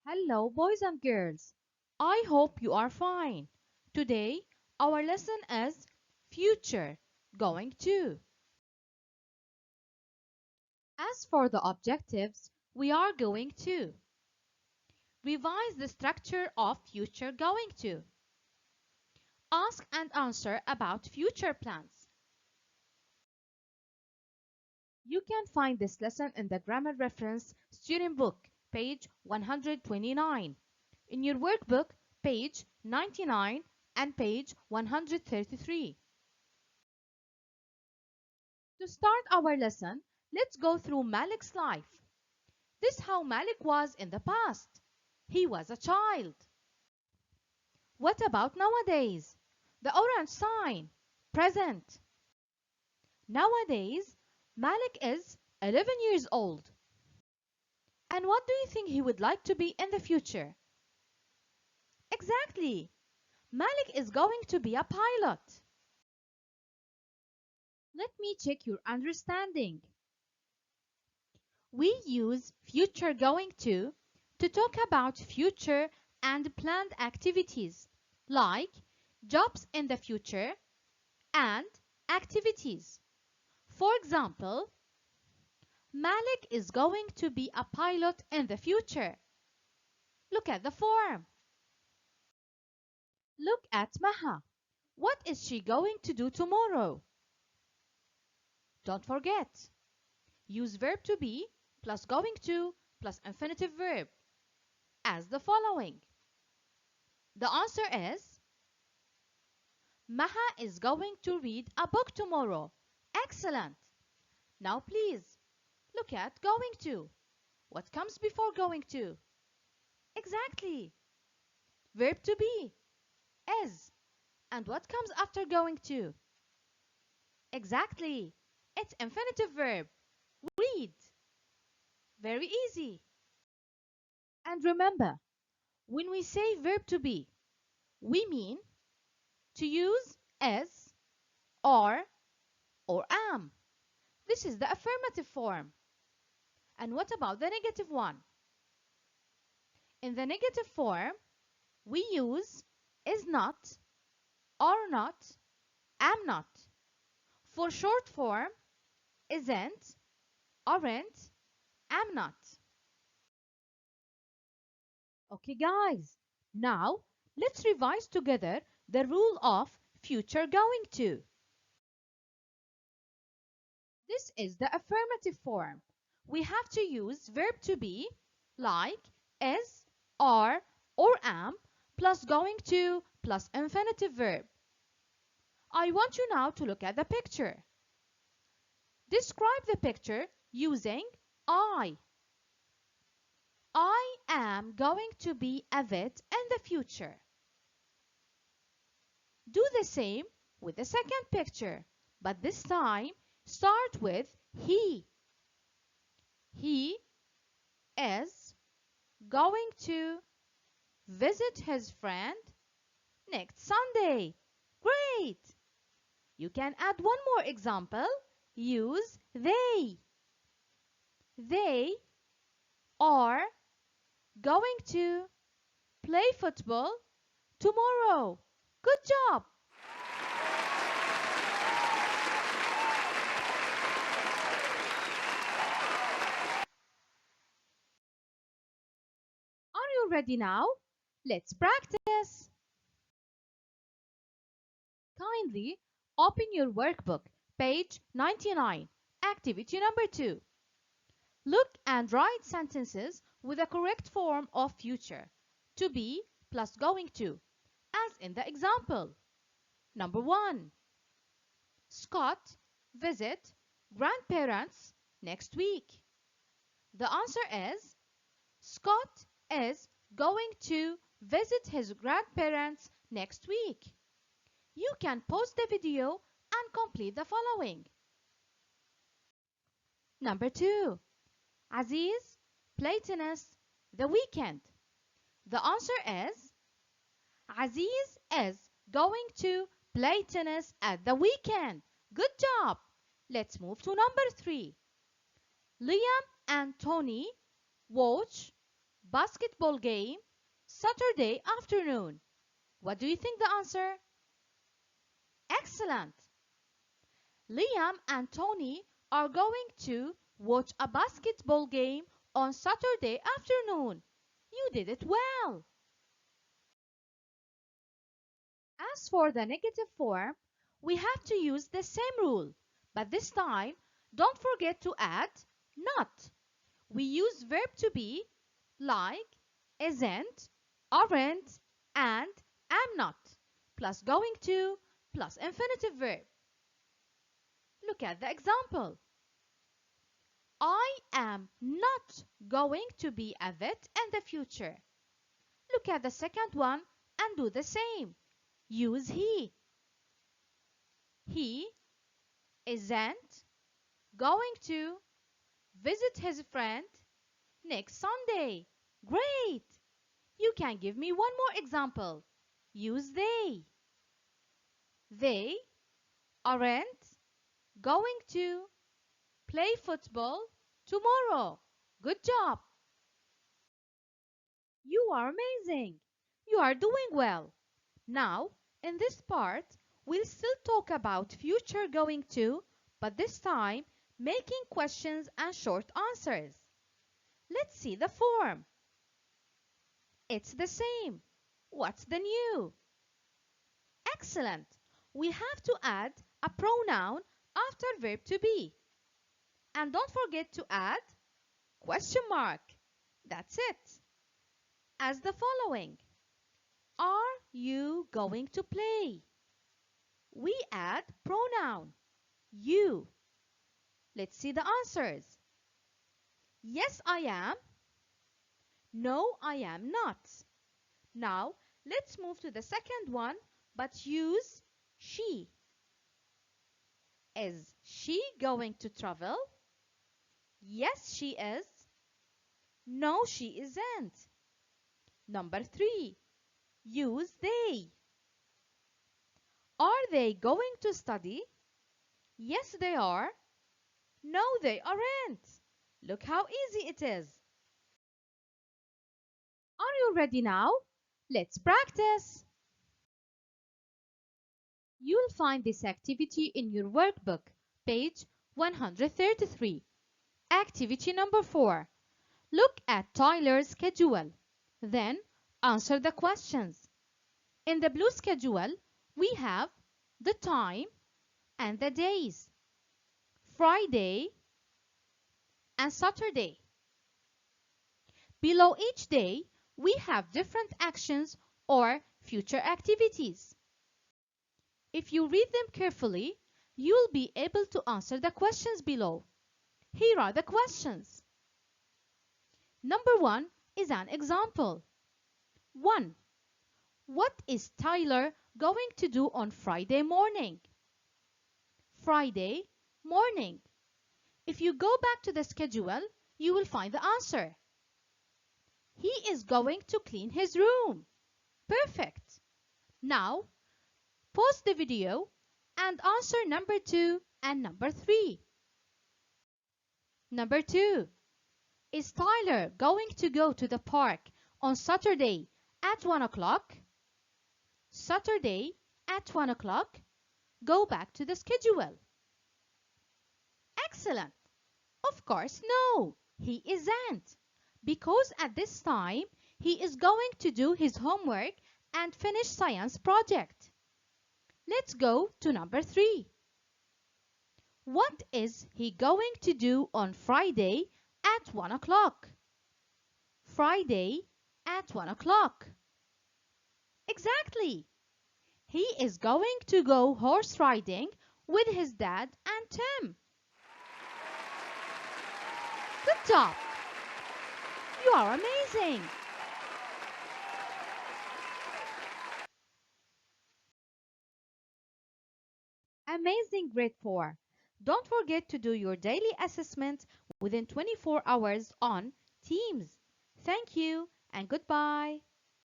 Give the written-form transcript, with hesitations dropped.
Hello, boys and girls. I hope you are fine. Today, our lesson is future going to. As for the objectives, we are going to revise the structure of future going to, ask and answer about future plans. You can find this lesson in the Grammar Reference Student Book, page 129, in your workbook, page 99 and page 133. To start our lesson, let's go through Malik's life. This is how Malik was in the past. He was a child. What about nowadays? The orange sign, present. Nowadays, Malik is 11 years old. And what do you think he would like to be in the future? Exactly. Malik is going to be a pilot. Let me check your understanding. We use future going to talk about future and planned activities like jobs in the future and activities. For example, Malik is going to be a pilot in the future. Look at the form. Look at Maha. What is she going to do tomorrow? Don't forget, use verb to be plus going to plus infinitive verb as the following. The answer is Maha is going to read a book tomorrow. Excellent. Now please, look at going to. What comes before going to? Exactly. Verb to be, is. And what comes after going to? Exactly. It's infinitive verb, read. Very easy. And remember, when we say verb to be, we mean to use is, are, or am. This is the affirmative form. And what about the negative one? In the negative form, we use is not, are not, am not. For short form, isn't, aren't, am not. Okay, guys. Now, let's revise together the rule of future going to. This is the affirmative form. We have to use verb to be like is, are, or am plus going to plus infinitive verb. I want you now to look at the picture. Describe the picture using I. I am going to be a vet in the future. Do the same with the second picture, but this time start with he. He is going to visit his friend next Sunday. Great! You can add one more example. Use they. They are going to play football tomorrow. Good job! Are you ready now? Let's practice. Kindly open your workbook, page 99, activity number 2. Look and write sentences with the correct form of future, to be plus going to, as in the example. Number 1. Scott visit grandparents next week. The answer is Scott is going to visit his grandparents next week. You can pause the video and complete the following. Number 2. Aziz play tennis the weekend. The answer is Aziz is going to play tennis at the weekend. Good job! Let's move to number 3. Liam and Tony watch Basketball game, Saturday afternoon. What do you think the answer? Excellent! Liam and Tony are going to watch a basketball game on Saturday afternoon. You did it well! As for the negative form, we have to use the same rule, but this time, don't forget to add not. We use verb to be like isn't, aren't, and am not, plus going to, plus infinitive verb. Look at the example. I am not going to be a vet in the future. Look at the second one and do the same. Use he. He isn't going to visit his friend next Sunday. Great! You can give me one more example. Use they. They aren't going to play football tomorrow. Good job! You are amazing! You are doing well. Now, in this part, we'll still talk about future going to, but this time, making questions and short answers. Let's see the form. It's the same. What's the new? Excellent. We have to add a pronoun after verb to be. And don't forget to add question mark. That's it. As the following. Are you going to play? We add pronoun you. Let's see the answers. Yes, I am. No, I am not. Now, let's move to the second one, but use she. Is she going to travel? Yes, she is. No, she isn't. Number 3. Use they. Are they going to study? Yes, they are. No, they aren't. Look how easy it is. Are you ready now? Let's practice. You'll find this activity in your workbook, page 133. Activity number 4. Look at Tyler's schedule. Then answer the questions. In the blue schedule, we have the time and the days. Friday and Saturday. Below each day, we have different actions or future activities. If you read them carefully, you'll be able to answer the questions below. Here are the questions. Number 1 is an example. 1. What is Tyler going to do on Friday morning? Friday morning. If you go back to the schedule, you will find the answer. He is going to clean his room. Perfect. Now, pause the video and answer number 2 and number 3. Number 2. Is Tyler going to go to the park on Saturday at 1 o'clock? Saturday at 1 o'clock. Go back to the schedule. Excellent. Of course, no, he isn't. Because at this time, he is going to do his homework and finish science project. Let's go to number 3. What is he going to do on Friday at 1 o'clock? Friday at 1 o'clock. Exactly. He is going to go horse riding with his dad and Tim. Good job. You are amazing. Amazing grade 4. Don't forget to do your daily assessment within 24 hours on Teams. Thank you and goodbye.